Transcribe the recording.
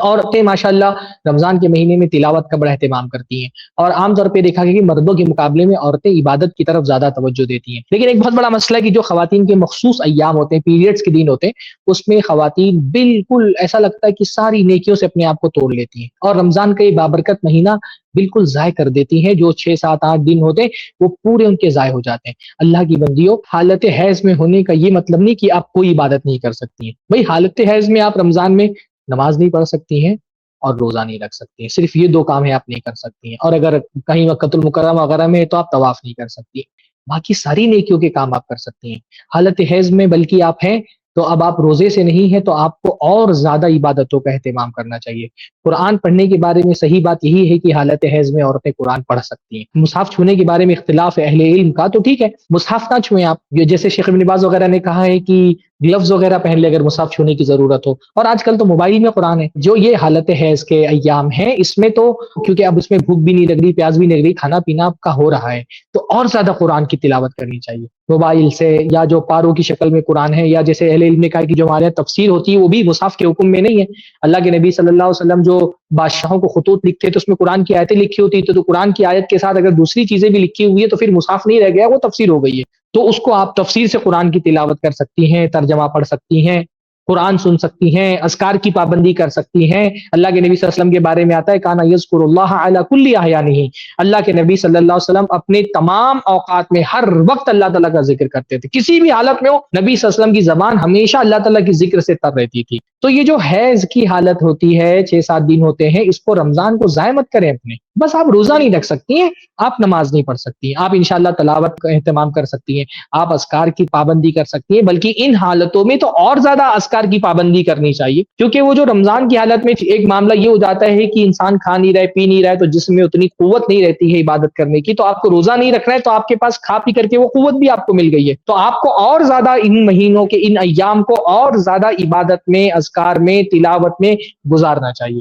عورتیں ماشاءاللہ رمضان کے مہینے میں تلاوت کا بڑا اہتمام کرتی ہیں، اور عام طور پہ دیکھا گیا کہ مردوں کے مقابلے میں عورتیں عبادت کی طرف زیادہ توجہ دیتی ہیں۔ لیکن ایک بہت بڑا مسئلہ ہے کہ جو خواتین کے مخصوص ایام ہوتے ہیں، پیریڈز کے دن ہوتے ہیں، اس میں خواتین بالکل ایسا لگتا ہے کہ ساری نیکیوں سے اپنے آپ کو توڑ لیتی ہیں، اور رمضان کا یہ بابرکت مہینہ بالکل ضائع کر دیتی ہیں۔ جو 6 7 8 دن ہوتے ہیں وہ پورے ان کے ضائع ہو جاتے ہیں۔ اللہ کی بندیوں، حالت حیض میں ہونے کا یہ مطلب نہیں کہ آپ کوئی عبادت نہیں کر سکتی ہیں۔ بھائی حالت حیض میں آپ رمضان میں نماز نہیں پڑھ سکتی ہیں اور روزہ نہیں رکھ سکتی ہیں، صرف یہ 2 کام ہے آپ نہیں کر سکتی ہیں، اور اگر کہیں مکۃ المکرمہ وغیرہ میں ہے تو آپ طواف نہیں کر سکتی، باقی ساری نیکیوں کے کام آپ کر سکتی ہیں۔ حالت حیض میں بلکہ آپ ہیں تو اب آپ روزے سے نہیں ہیں تو آپ کو اور زیادہ عبادتوں کا اہتمام کرنا چاہیے۔ قرآن پڑھنے کے بارے میں صحیح بات یہی ہے کہ حالت حیض میں عورتیں قرآن پڑھ سکتی ہیں۔ مصحف چھونے کے بارے میں اختلاف ہے اہل علم کا، تو ٹھیک ہے مصحف نہ چھوئیں آپ، یہ جیسے شیخ ابن باز وغیرہ نے کہا ہے کہ گلوز وغیرہ پہن لے اگر مصحف چھونے کی ضرورت ہو، اور آج کل تو موبائل میں قرآن ہے۔ جو یہ حالت حیض کے ایام ہیں اس میں تو کیونکہ اب اس میں بھوک بھی نہیں لگ رہی، پیاس بھی نہیں لگ رہی، کھانا پینا آپ کا ہو رہا ہے، تو اور زیادہ قرآن کی تلاوت کرنی چاہیے موبائل سے، یا جو پاروں کی شکل میں قرآن ہے، یا جیسے اہل علم نے کہا کہ جو ہمارے یہاں تفسیر ہوتی ہے وہ بھی مصحف کے حکم میں نہیں ہے۔ اللہ کے نبی صلی اللہ علیہ وسلم جو بادشاہوں کو خطوط لکھتے تو اس میں قرآن کی آیتیں لکھی ہوتی، تو قرآن کی آیت کے ساتھ اگر دوسری چیزیں بھی لکھی ہوئی ہے تو پھر مصحف نہیں رہ گیا، وہ تفسیر ہو گئی ہے۔ تو اس کو آپ تفسیر سے قرآن کی تلاوت کر سکتی ہیں، ترجمہ پڑھ سکتی ہیں، قرآن سن سکتی ہیں، اذکار کی پابندی کر سکتی ہیں۔ اللہ کے نبی صلی اللہ علیہ وسلم کے بارے میں آتا ہے کانا یذکر اللہ علی کل احیانہ، اللہ کے نبی صلی اللہ علیہ وسلم اپنے تمام اوقات میں ہر وقت اللہ تعالیٰ کا ذکر کرتے تھے، کسی بھی حالت میں ہو نبی صلی اللہ علیہ وسلم کی زبان ہمیشہ اللہ تعالیٰ کی ذکر سے تر رہتی تھی۔ تو یہ جو حیض کی حالت ہوتی ہے 6 7 دن ہوتے ہیں، اس کو رمضان کو ضائع مت کریں اپنے، بس آپ روزہ نہیں رکھ سکتی ہیں، آپ نماز نہیں پڑھ سکتی ہیں، آپ انشاءاللہ تلاوت کا اہتمام کر سکتی ہیں، آپ اذکار کی پابندی کر سکتی ہیں، بلکہ ان حالتوں میں تو اور زیادہ اذکار کی پابندی کرنی چاہیے، کیونکہ وہ جو رمضان کی حالت میں ایک معاملہ یہ ہو جاتا ہے کہ انسان کھا نہیں رہے پی نہیں رہے تو جسم میں اتنی قوت نہیں رہتی ہے عبادت کرنے کی، تو آپ کو روزہ نہیں رکھنا ہے تو آپ کے پاس کھا پی کر کے وہ قوت بھی آپ کو مل گئی ہے، تو آپ کو اور زیادہ ان مہینوں کے ان ایام کو اور زیادہ عبادت میں، اذکار میں، تلاوت میں گزارنا چاہیے۔